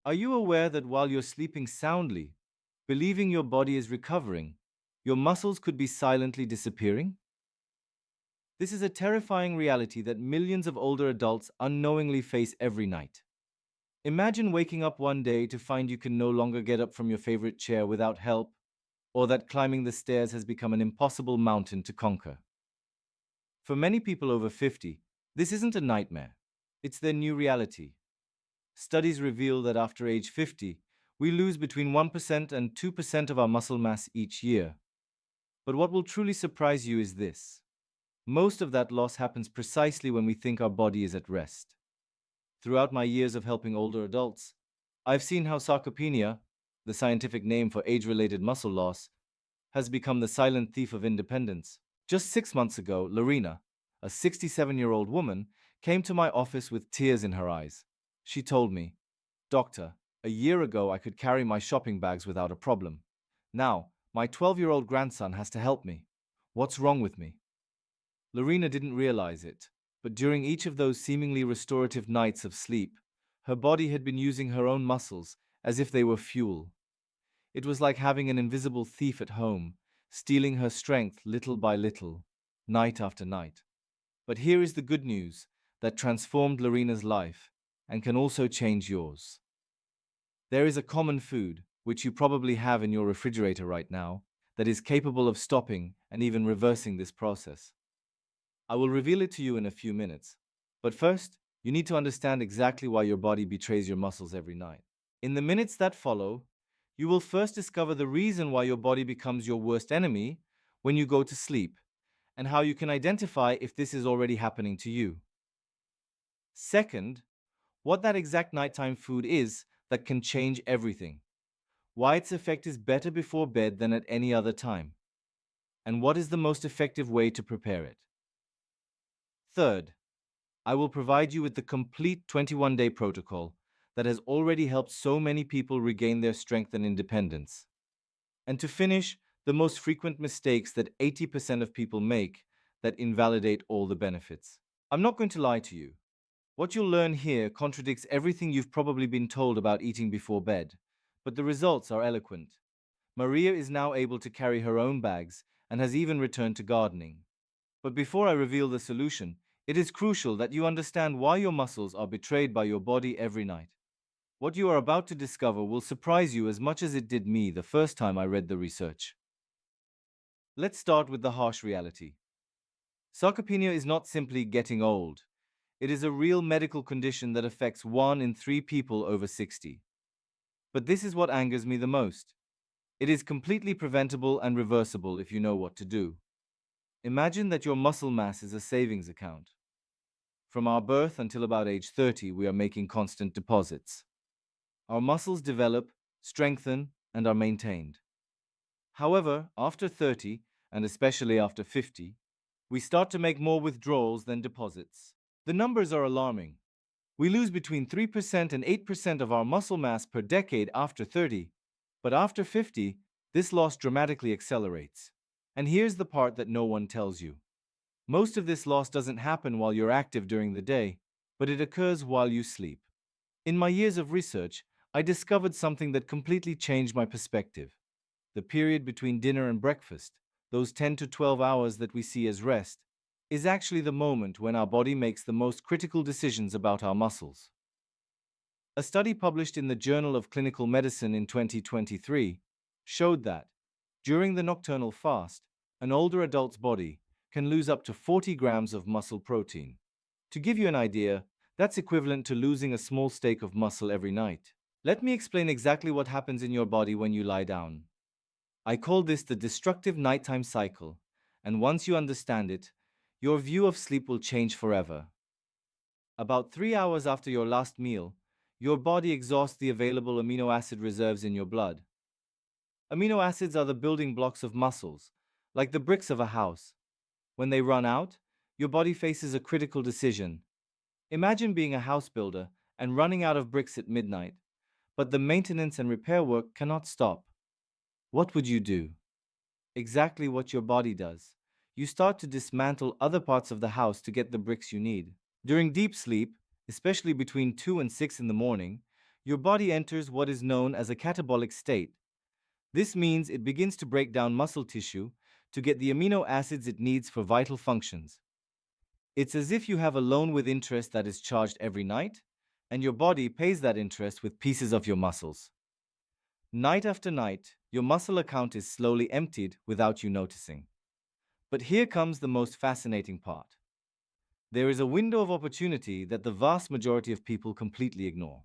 Are you aware that while you're sleeping soundly, believing your body is recovering, your muscles could be silently disappearing? This is a terrifying reality that millions of older adults unknowingly face every night. Imagine waking up one day to find you can no longer get up from your favorite chair without help, or that climbing the stairs has become an impossible mountain to conquer. For many people over 50, this isn't a nightmare, it's their new reality. Studies reveal that after age 50, we lose between 1% and 2% of our muscle mass each year. But what will truly surprise you is this: most of that loss happens precisely when we think our body is at rest. Throughout my years of helping older adults, I've seen how sarcopenia, the scientific name for age related muscle loss, has become the silent thief of independence. Just 6 months ago, Lorena, a 67-year-old woman, came to my office with tears in her eyes. She told me, "Doctor, a year ago I could carry my shopping bags without a problem. Now, my 12-year-old grandson has to help me. What's wrong with me?" Lorena didn't realize it, but during each of those seemingly restorative nights of sleep, her body had been using her own muscles as if they were fuel. It was like having an invisible thief at home, stealing her strength little by little, night after night. But here is the good news that transformed Lorena's life and can also change yours. There is a common food, which you probably have in your refrigerator right now, that is capable of stopping and even reversing this process. I will reveal it to you in a few minutes. But first, you need to understand exactly why your body betrays your muscles every night. In the minutes that follow, you will first discover the reason why your body becomes your worst enemy when you go to sleep, and how you can identify if this is already happening to you. Second, what that exact nighttime food is that can change everything, why its effect is better before bed than at any other time, and what is the most effective way to prepare it. Third, I will provide you with the complete 21-day protocol that has already helped so many people regain their strength and independence. And to finish, the most frequent mistakes that 80% of people make that invalidate all the benefits. I'm not going to lie to you. What you'll learn here contradicts everything you've probably been told about eating before bed, but the results are eloquent. Maria is now able to carry her own bags and has even returned to gardening. But before I reveal the solution, it is crucial that you understand why your muscles are betrayed by your body every night. What you are about to discover will surprise you as much as it did me the first time I read the research. Let's start with the harsh reality. Sarcopenia is not simply getting old. It is a real medical condition that affects 1 in 3 people over 60. But this is what angers me the most. It is completely preventable and reversible if you know what to do. Imagine that your muscle mass is a savings account. From our birth until about age 30, we are making constant deposits. Our muscles develop, strengthen, and are maintained. However, after 30, and especially after 50, we start to make more withdrawals than deposits. The numbers are alarming. We lose between 3% and 8% of our muscle mass per decade after 30, but after 50, this loss dramatically accelerates. And here's the part that no one tells you. Most of this loss doesn't happen while you're active during the day, but it occurs while you sleep. In my years of research, I discovered something that completely changed my perspective. The period between dinner and breakfast, those 10 to 12 hours that we see as rest, is actually the moment when our body makes the most critical decisions about our muscles. A study published in the Journal of Clinical Medicine in 2023 showed that, during the nocturnal fast, an older adult's body can lose up to 40 grams of muscle protein. To give you an idea, that's equivalent to losing a small steak of muscle every night. Let me explain exactly what happens in your body when you lie down. I call this the destructive nighttime cycle, and once you understand it, your view of sleep will change forever. About 3 hours after your last meal, your body exhausts the available amino acid reserves in your blood. Amino acids are the building blocks of muscles, like the bricks of a house. When they run out, your body faces a critical decision. Imagine being a house builder and running out of bricks at midnight, but the maintenance and repair work cannot stop. What would you do? Exactly what your body does. You start to dismantle other parts of the house to get the bricks you need. During deep sleep, especially between 2 and 6 in the morning, your body enters what is known as a catabolic state. This means it begins to break down muscle tissue to get the amino acids it needs for vital functions. It's as if you have a loan with interest that is charged every night, and your body pays that interest with pieces of your muscles. Night after night, your muscle account is slowly emptied without you noticing. But here comes the most fascinating part. There is a window of opportunity that the vast majority of people completely ignore.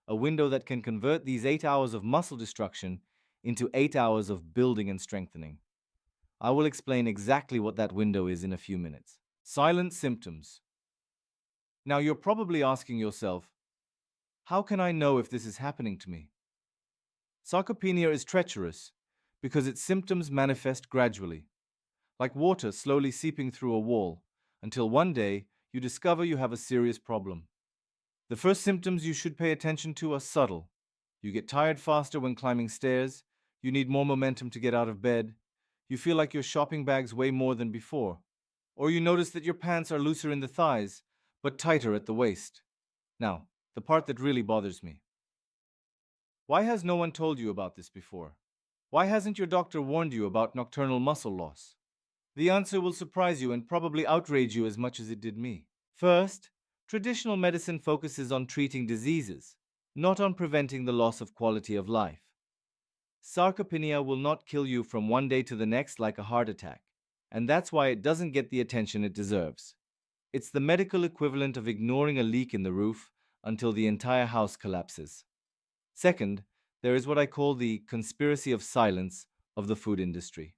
A window that can convert these 8 hours of muscle destruction into 8 hours of building and strengthening. I will explain exactly what that window is in a few minutes. Silent symptoms. Now you're probably asking yourself, how can I know if this is happening to me? Sarcopenia is treacherous because its symptoms manifest gradually, like water slowly seeping through a wall, until one day you discover you have a serious problem. The first symptoms you should pay attention to are subtle. You get tired faster when climbing stairs, you need more momentum to get out of bed, you feel like your shopping bags weigh more than before, or you notice that your pants are looser in the thighs, but tighter at the waist. Now, the part that really bothers me. Why has no one told you about this before? Why hasn't your doctor warned you about nocturnal muscle loss? The answer will surprise you and probably outrage you as much as it did me. First, traditional medicine focuses on treating diseases, not on preventing the loss of quality of life. Sarcopenia will not kill you from one day to the next like a heart attack, and that's why it doesn't get the attention it deserves. It's the medical equivalent of ignoring a leak in the roof until the entire house collapses. Second, there is what I call the conspiracy of silence of the food industry.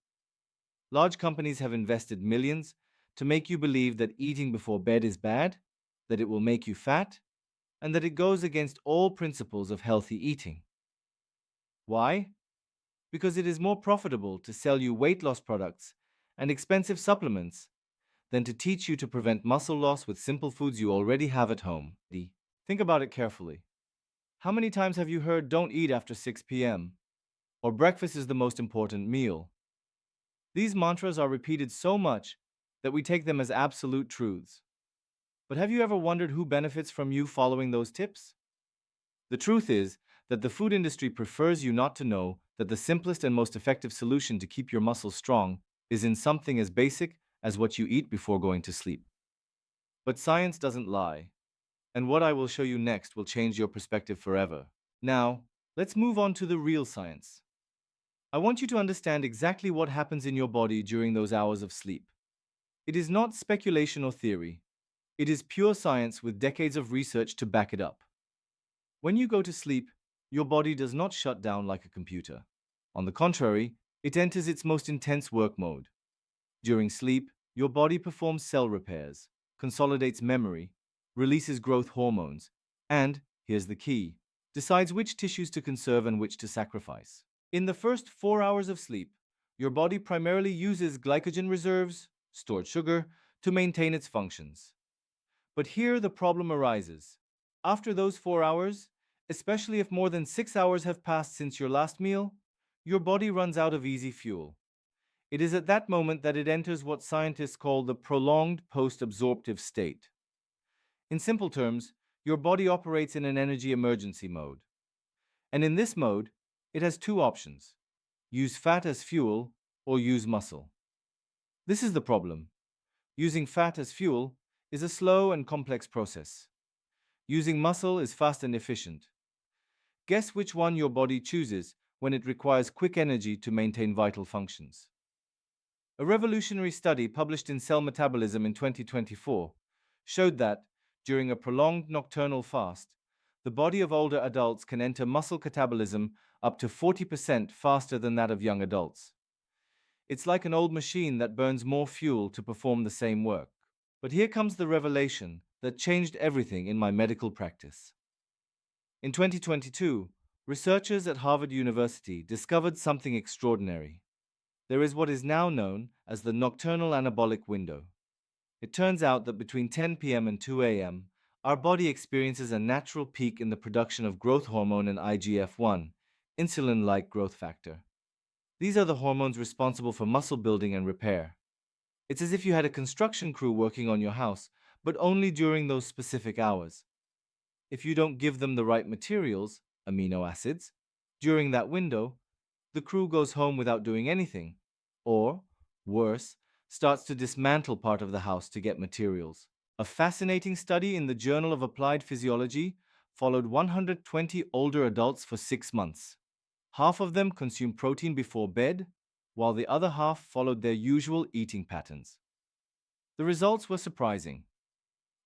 Large companies have invested millions to make you believe that eating before bed is bad, that it will make you fat, and that it goes against all principles of healthy eating. Why? Because it is more profitable to sell you weight loss products and expensive supplements than to teach you to prevent muscle loss with simple foods you already have at home. Think about it carefully. How many times have you heard don't eat after 6 p.m. or breakfast is the most important meal? These mantras are repeated so much that we take them as absolute truths. But have you ever wondered who benefits from you following those tips? The truth is that the food industry prefers you not to know that the simplest and most effective solution to keep your muscles strong is in something as basic as what you eat before going to sleep. But science doesn't lie, and what I will show you next will change your perspective forever. Now, let's move on to the real science. I want you to understand exactly what happens in your body during those hours of sleep. It is not speculation or theory. It is pure science with decades of research to back it up. When you go to sleep, your body does not shut down like a computer. On the contrary, it enters its most intense work mode. During sleep, your body performs cell repairs, consolidates memory, releases growth hormones, and, here's the key, decides which tissues to conserve and which to sacrifice. In the first 4 hours of sleep, your body primarily uses glycogen reserves, stored sugar, to maintain its functions. But here the problem arises. After those 4 hours, especially if more than 6 hours have passed since your last meal, your body runs out of easy fuel. It is at that moment that it enters what scientists call the prolonged post-absorptive state. In simple terms, your body operates in an energy emergency mode. And in this mode, it has two options: use fat as fuel or use muscle. This is the problem. Using fat as fuel is a slow and complex process. Using muscle is fast and efficient. Guess which one your body chooses when it requires quick energy to maintain vital functions. A revolutionary study published in Cell Metabolism in 2024 showed that, during a prolonged nocturnal fast, the body of older adults can enter muscle catabolism up to 40% faster than that of young adults. It's like an old machine that burns more fuel to perform the same work. But here comes the revelation that changed everything in my medical practice. In 2022, researchers at Harvard University discovered something extraordinary. There is what is now known as the nocturnal anabolic window. It turns out that between 10 p.m. and 2 a.m., our body experiences a natural peak in the production of growth hormone and IGF-1, insulin-like growth factor. These are the hormones responsible for muscle building and repair. It's as if you had a construction crew working on your house, but only during those specific hours. if you don't give them the right materials, amino acids, during that window, the crew goes home without doing anything. Or, worse, starts to dismantle part of the house to get materials. A fascinating study in the Journal of Applied Physiology followed 120 older adults for 6 months. Half of them consumed protein before bed, while the other half followed their usual eating patterns. The results were surprising.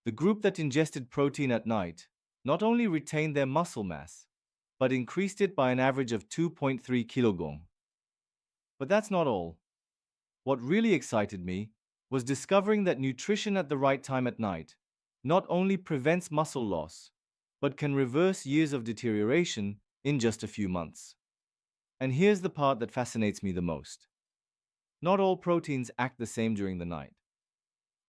The group that ingested protein at night not only retained their muscle mass, but increased it by an average of 2.3 kilograms. But that's not all. What really excited me was discovering that nutrition at the right time at night not only prevents muscle loss, but can reverse years of deterioration in just a few months. And here's the part that fascinates me the most. Not all proteins act the same during the night.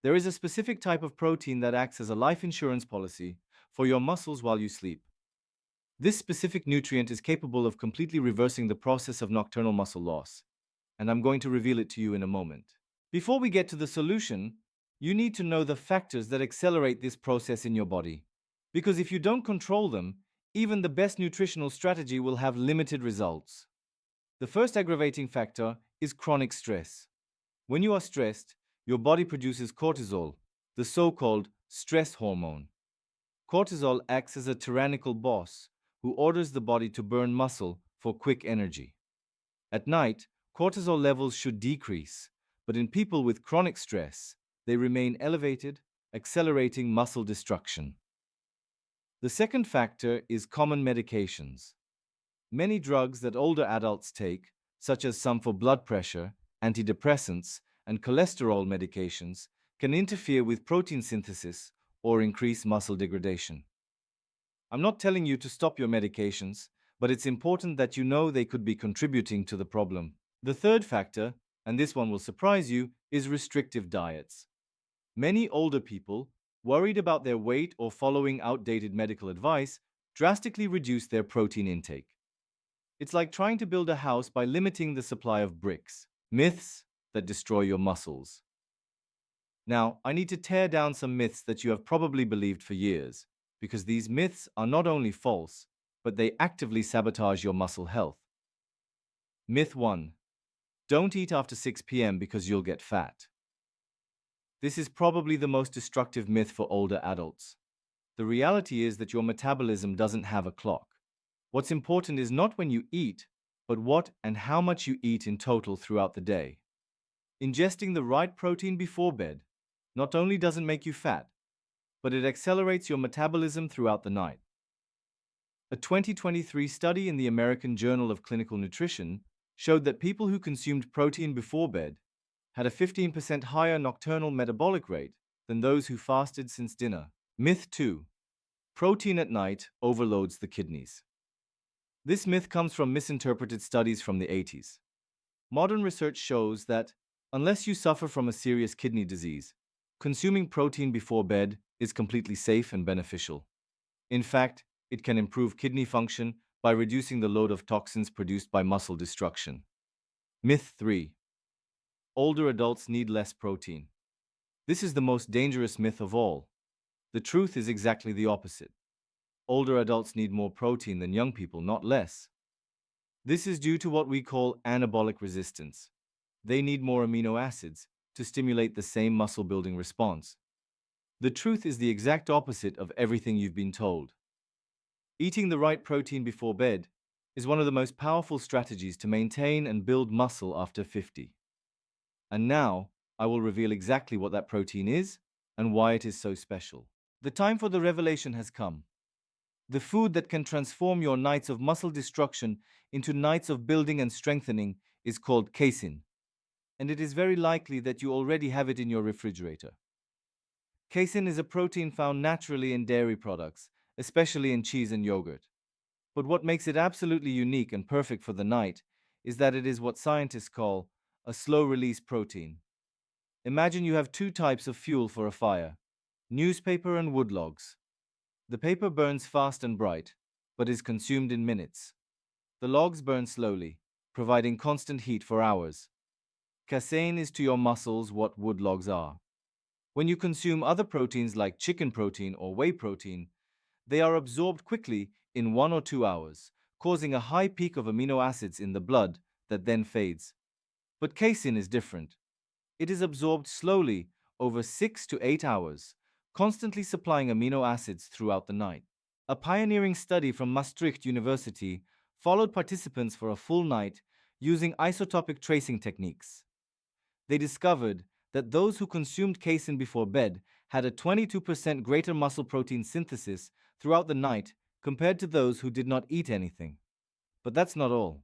There is a specific type of protein that acts as a life insurance policy for your muscles while you sleep. This specific nutrient is capable of completely reversing the process of nocturnal muscle loss, and I'm going to reveal it to you in a moment. Before we get to the solution, you need to know the factors that accelerate this process in your body. Because if you don't control them, even the best nutritional strategy will have limited results. The first aggravating factor is chronic stress. When you are stressed, your body produces cortisol, the so-called stress hormone. Cortisol acts as a tyrannical boss who orders the body to burn muscle for quick energy. At night, cortisol levels should decrease, but in people with chronic stress, they remain elevated, accelerating muscle destruction. The second factor is common medications. Many drugs that older adults take, such as some for blood pressure, antidepressants, and cholesterol medications, can interfere with protein synthesis or increase muscle degradation. I'm not telling you to stop your medications, but it's important that you know they could be contributing to the problem. The third factor, and this one will surprise you, is restrictive diets. Many older people, worried about their weight or following outdated medical advice, drastically reduce their protein intake. It's like trying to build a house by limiting the supply of bricks, myths that destroy your muscles. Now, I need to tear down some myths that you have probably believed for years, because these myths are not only false, but they actively sabotage your muscle health. Myth 1. Don't eat after 6 p.m. because you'll get fat. This is probably the most destructive myth for older adults. The reality is that your metabolism doesn't have a clock. What's important is not when you eat, but what and how much you eat in total throughout the day. Ingesting the right protein before bed not only doesn't make you fat, but it accelerates your metabolism throughout the night. A 2023 study in the American Journal of Clinical Nutrition showed that people who consumed protein before bed had a 15% higher nocturnal metabolic rate than those who fasted since dinner. Myth 2. Protein at night overloads the kidneys. This myth comes from misinterpreted studies from the 80s. Modern research shows that, unless you suffer from a serious kidney disease, consuming protein before bed is completely safe and beneficial. In fact, it can improve kidney function by reducing the load of toxins produced by muscle destruction. Myth 3. Older adults need less protein. This is the most dangerous myth of all. The truth is exactly the opposite. Older adults need more protein than young people, not less. This is due to what we call anabolic resistance. They need more amino acids to stimulate the same muscle-building response. The truth is the exact opposite of everything you've been told. Eating the right protein before bed is one of the most powerful strategies to maintain and build muscle after 50. And now, I will reveal exactly what that protein is and why it is so special. The time for the revelation has come. The food that can transform your nights of muscle destruction into nights of building and strengthening is called casein, and it is very likely that you already have it in your refrigerator. Casein is a protein found naturally in dairy products, especially in cheese and yogurt. But what makes it absolutely unique and perfect for the night is that it is what scientists call a slow-release protein. Imagine you have two types of fuel for a fire: newspaper and wood logs. The paper burns fast and bright, but is consumed in minutes. The logs burn slowly, providing constant heat for hours. Casein is to your muscles what wood logs are. When you consume other proteins like chicken protein or whey protein, They are absorbed quickly in 1 or 2 hours, causing a high peak of amino acids in the blood that then fades. But casein is different. It is absorbed slowly over 6 to 8 hours, constantly supplying amino acids throughout the night. A pioneering study from Maastricht University followed participants for a full night using isotopic tracing techniques. They discovered that those who consumed casein before bed had a 22% greater muscle protein synthesis throughout the night compared to those who did not eat anything. But that's not all.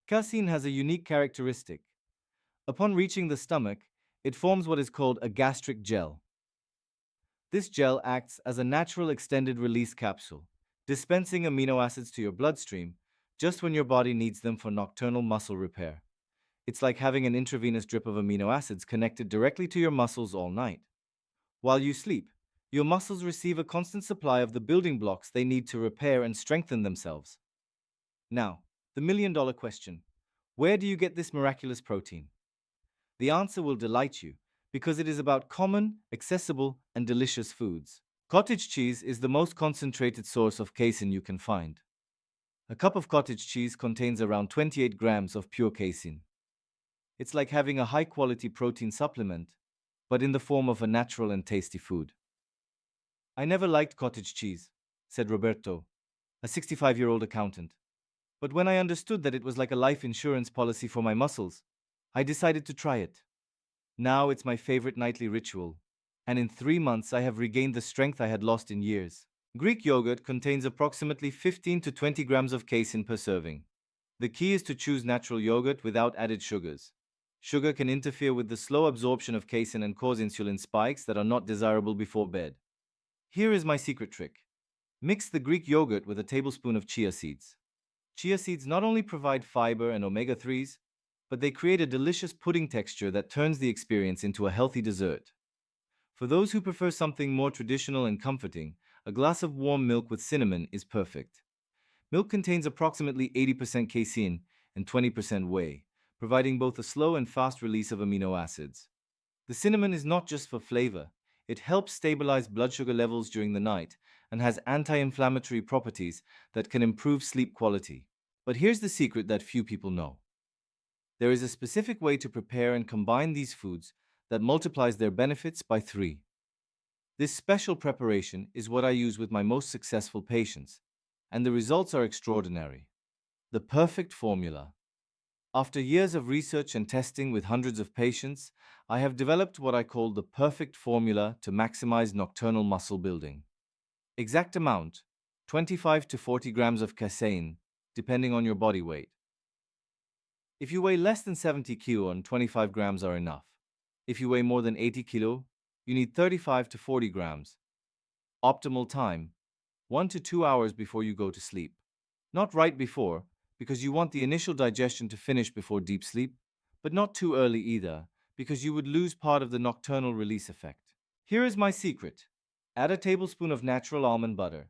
Casein has a unique characteristic. Upon reaching the stomach, it forms what is called a gastric gel. This gel acts as a natural extended release capsule, dispensing amino acids to your bloodstream just when your body needs them for nocturnal muscle repair. It's like having an intravenous drip of amino acids connected directly to your muscles all night. While you sleep, your muscles receive a constant supply of the building blocks they need to repair and strengthen themselves. Now, the million-dollar question: where do you get this miraculous protein? The answer will delight you, because it is about common, accessible, and delicious foods. Cottage cheese is the most concentrated source of casein you can find. A cup of cottage cheese contains around 28 grams of pure casein. It's like having a high-quality protein supplement, but in the form of a natural and tasty food. I never liked cottage cheese, said Roberto, a 65-year-old accountant. But when I understood that it was like a life insurance policy for my muscles, I decided to try it. Now it's my favorite nightly ritual, and in 3 months I have regained the strength I had lost in years. Greek yogurt contains approximately 15 to 20 grams of casein per serving. The key is to choose natural yogurt without added sugars. Sugar can interfere with the slow absorption of casein and cause insulin spikes that are not desirable before bed. Here is my secret trick. Mix the Greek yogurt with a tablespoon of chia seeds. Chia seeds not only provide fiber and omega-3s, but they create a delicious pudding texture that turns the experience into a healthy dessert. For those who prefer something more traditional and comforting, a glass of warm milk with cinnamon is perfect. Milk contains approximately 80% casein and 20% whey, providing both a slow and fast release of amino acids. The cinnamon is not just for flavor, it helps stabilize blood sugar levels during the night and has anti-inflammatory properties that can improve sleep quality. But here's the secret that few people know. There is a specific way to prepare and combine these foods that multiplies their benefits by 3. This special preparation is what I use with my most successful patients, and the results are extraordinary. The perfect formula. After years of research and testing with hundreds of patients, I have developed what I call the perfect formula to maximize nocturnal muscle building. Exact amount: 25 to 40 grams of casein, depending on your body weight. If you weigh less than 70 kilo, and 25 grams are enough. If you weigh more than 80 kilo, you need 35 to 40 grams. Optimal time: 1 to 2 hours before you go to sleep. Not right before, because you want the initial digestion to finish before deep sleep, but not too early either, because you would lose part of the nocturnal release effect. Here is my secret. Add a tablespoon of natural almond butter.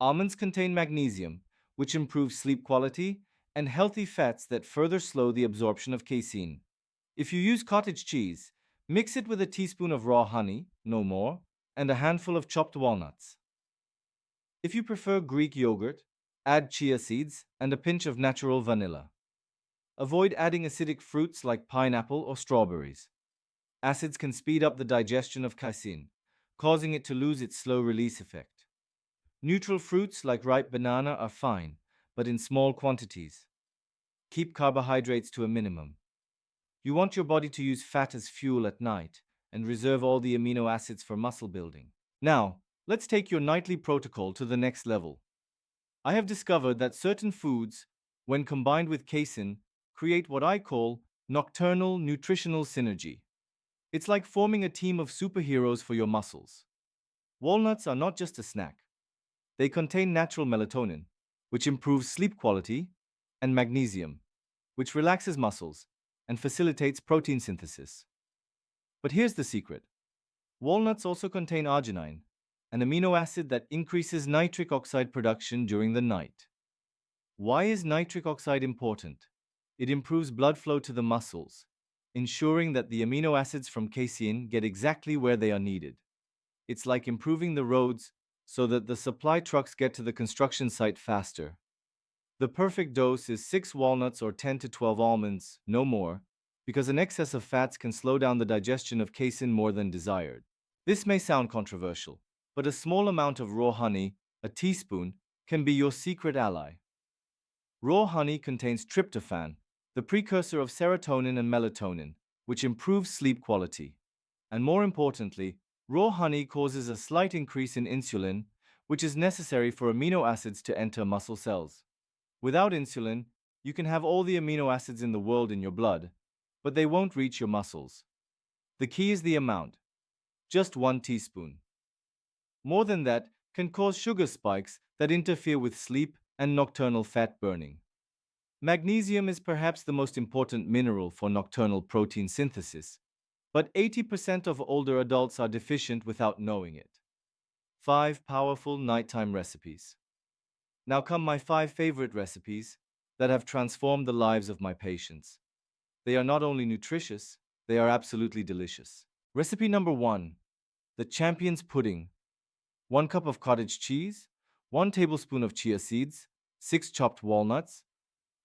Almonds contain magnesium, which improves sleep quality, and healthy fats that further slow the absorption of casein. If you use cottage cheese, mix it with a teaspoon of raw honey, no more, and a handful of chopped walnuts. If you prefer Greek yogurt, add chia seeds and a pinch of natural vanilla. Avoid adding acidic fruits like pineapple or strawberries. Acids can speed up the digestion of casein, causing it to lose its slow release effect. Neutral fruits like ripe banana are fine, but in small quantities. Keep carbohydrates to a minimum. You want your body to use fat as fuel at night and reserve all the amino acids for muscle building. Now, let's take your nightly protocol to the next level. I have discovered that certain foods, when combined with casein, create what I call nocturnal nutritional synergy. It's like forming a team of superheroes for your muscles. Walnuts are not just a snack. They contain natural melatonin, which improves sleep quality, and magnesium, which relaxes muscles and facilitates protein synthesis. But here's the secret. Walnuts also contain arginine, an amino acid that increases nitric oxide production during the night. Why is nitric oxide important? It improves blood flow to the muscles, ensuring that the amino acids from casein get exactly where they are needed. It's like improving the roads so that the supply trucks get to the construction site faster. The perfect dose is 6 walnuts or 10 to 12 almonds, no more, because an excess of fats can slow down the digestion of casein more than desired. This may sound controversial, but a small amount of raw honey, a teaspoon, can be your secret ally. Raw honey contains tryptophan, the precursor of serotonin and melatonin, which improves sleep quality. And more importantly, raw honey causes a slight increase in insulin, which is necessary for amino acids to enter muscle cells. Without insulin, you can have all the amino acids in the world in your blood, but they won't reach your muscles. The key is the amount, just 1 teaspoon. More than that can cause sugar spikes that interfere with sleep and nocturnal fat burning. Magnesium is perhaps the most important mineral for nocturnal protein synthesis, but 80% of older adults are deficient without knowing it. 5 powerful nighttime recipes. Now come my 5 favorite recipes that have transformed the lives of my patients. They are not only nutritious, they are absolutely delicious. Recipe number 1, the champion's pudding. 1 cup of cottage cheese, 1 tablespoon of chia seeds, 6 chopped walnuts,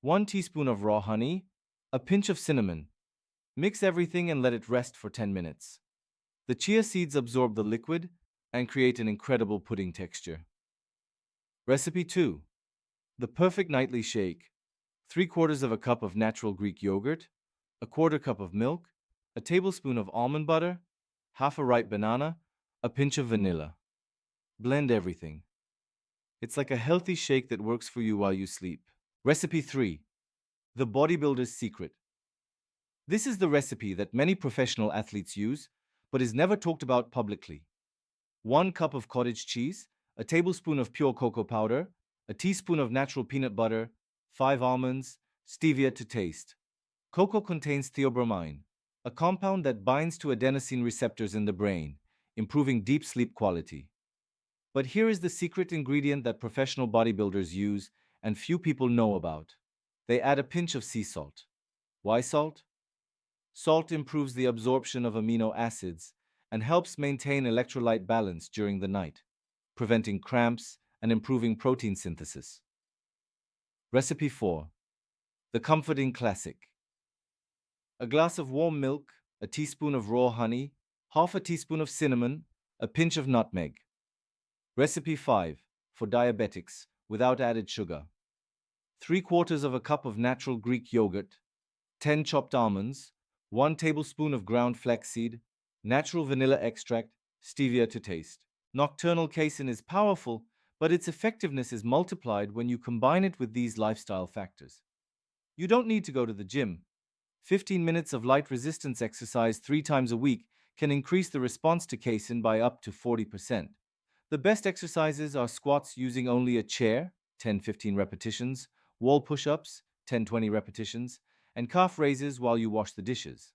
1 teaspoon of raw honey, a pinch of cinnamon. Mix everything and let it rest for 10 minutes. The chia seeds absorb the liquid and create an incredible pudding texture. Recipe 2, the perfect nightly shake. 3/4 of a cup of natural Greek yogurt, a quarter cup of milk, a tablespoon of almond butter, half a ripe banana, a pinch of vanilla. Blend everything. It's like a healthy shake that works for you while you sleep. Recipe 3, the bodybuilder's secret. This is the recipe that many professional athletes use, but is never talked about publicly. 1 cup of cottage cheese, a tablespoon of pure cocoa powder, a teaspoon of natural peanut butter, 5 almonds, stevia to taste. Cocoa contains theobromine, a compound that binds to adenosine receptors in the brain, improving deep sleep quality. But here is the secret ingredient that professional bodybuilders use and few people know about. They add a pinch of sea salt. Why salt? Salt improves the absorption of amino acids and helps maintain electrolyte balance during the night, preventing cramps and improving protein synthesis. Recipe 4, the comforting classic. A glass of warm milk, a teaspoon of raw honey, half a teaspoon of cinnamon, a pinch of nutmeg. Recipe 5, for diabetics, without added sugar. 3/4 of a cup of natural Greek yogurt, 10 chopped almonds, 1 tablespoon of ground flaxseed, natural vanilla extract, stevia to taste. Nocturnal casein is powerful, but its effectiveness is multiplied when you combine it with these lifestyle factors. You don't need to go to the gym. 15 minutes of light resistance exercise 3 times a week can increase the response to casein by up to 40%. The best exercises are squats using only a chair, 10-15 repetitions, wall push-ups, 10-20 repetitions, and calf raises while you wash the dishes.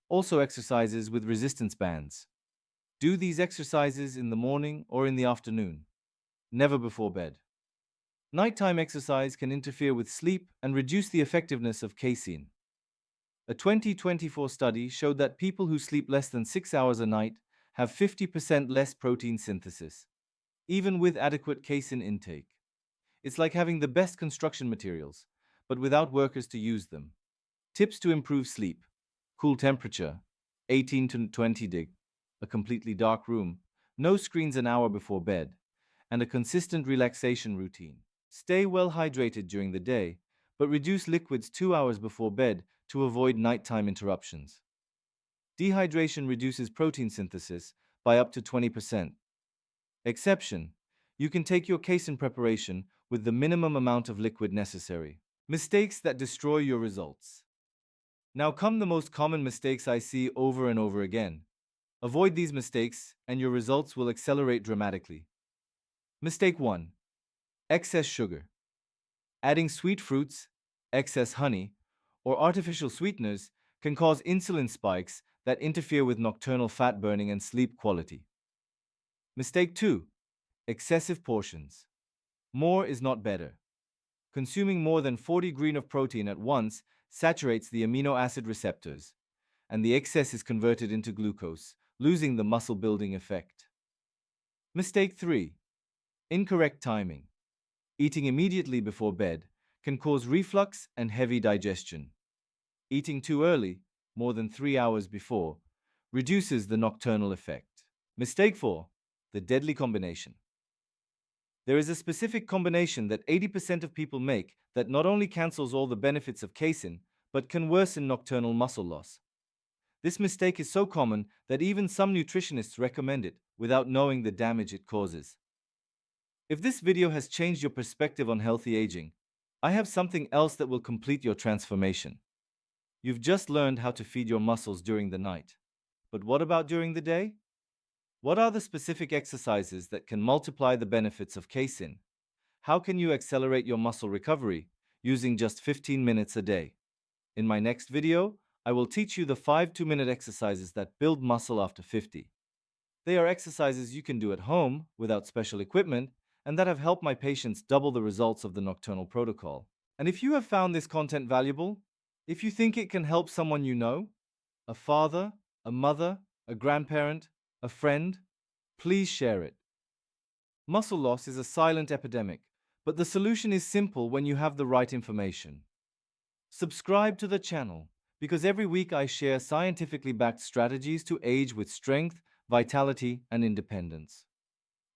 Also exercises with resistance bands. Do these exercises in the morning or in the afternoon, never before bed. Nighttime exercise can interfere with sleep and reduce the effectiveness of casein. A 2024 study showed that people who sleep less than 6 hours a night have 50% less protein synthesis, even with adequate casein intake. It's like having the best construction materials, but without workers to use them. Tips to improve sleep: cool temperature, 18 to 20 deg, a completely dark room, no screens an hour before bed, and a consistent relaxation routine. Stay well hydrated during the day, but reduce liquids 2 hours before bed to avoid nighttime interruptions. Dehydration reduces protein synthesis by up to 20%. Exception: you can take your casein preparation with the minimum amount of liquid necessary. Mistakes that destroy your results. Now come the most common mistakes I see over and over again. Avoid these mistakes and your results will accelerate dramatically. Mistake 1. Excess sugar. Adding sweet fruits, excess honey, or artificial sweeteners can cause insulin spikes that interfere with nocturnal fat burning and sleep quality. Mistake 2. Excessive portions. More is not better. Consuming more than 40 grams of protein at once saturates the amino acid receptors, and the excess is converted into glucose, losing the muscle building effect. Mistake 3. Incorrect timing. Eating immediately before bed can cause reflux and heavy digestion. Eating too early, more than 3 hours before, reduces the nocturnal effect. Mistake 4. The deadly combination. There is a specific combination that 80% of people make that not only cancels all the benefits of casein, but can worsen nocturnal muscle loss. This mistake is so common that even some nutritionists recommend it without knowing the damage it causes. If this video has changed your perspective on healthy aging, I have something else that will complete your transformation. You've just learned how to feed your muscles during the night. But what about during the day? What are the specific exercises that can multiply the benefits of casein? How can you accelerate your muscle recovery using just 15 minutes a day? In my next video, I will teach you the 5 2-minute exercises that build muscle after 50. They are exercises you can do at home without special equipment and that have helped my patients double the results of the nocturnal protocol. And if you have found this content valuable, if you think it can help someone you know, a father, a mother, a grandparent, a friend, please share it. Muscle loss is a silent epidemic, but the solution is simple when you have the right information. Subscribe to the channel, because every week I share scientifically backed strategies to age with strength, vitality, and independence.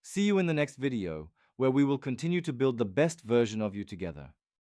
See you in the next video, where we will continue to build the best version of you together.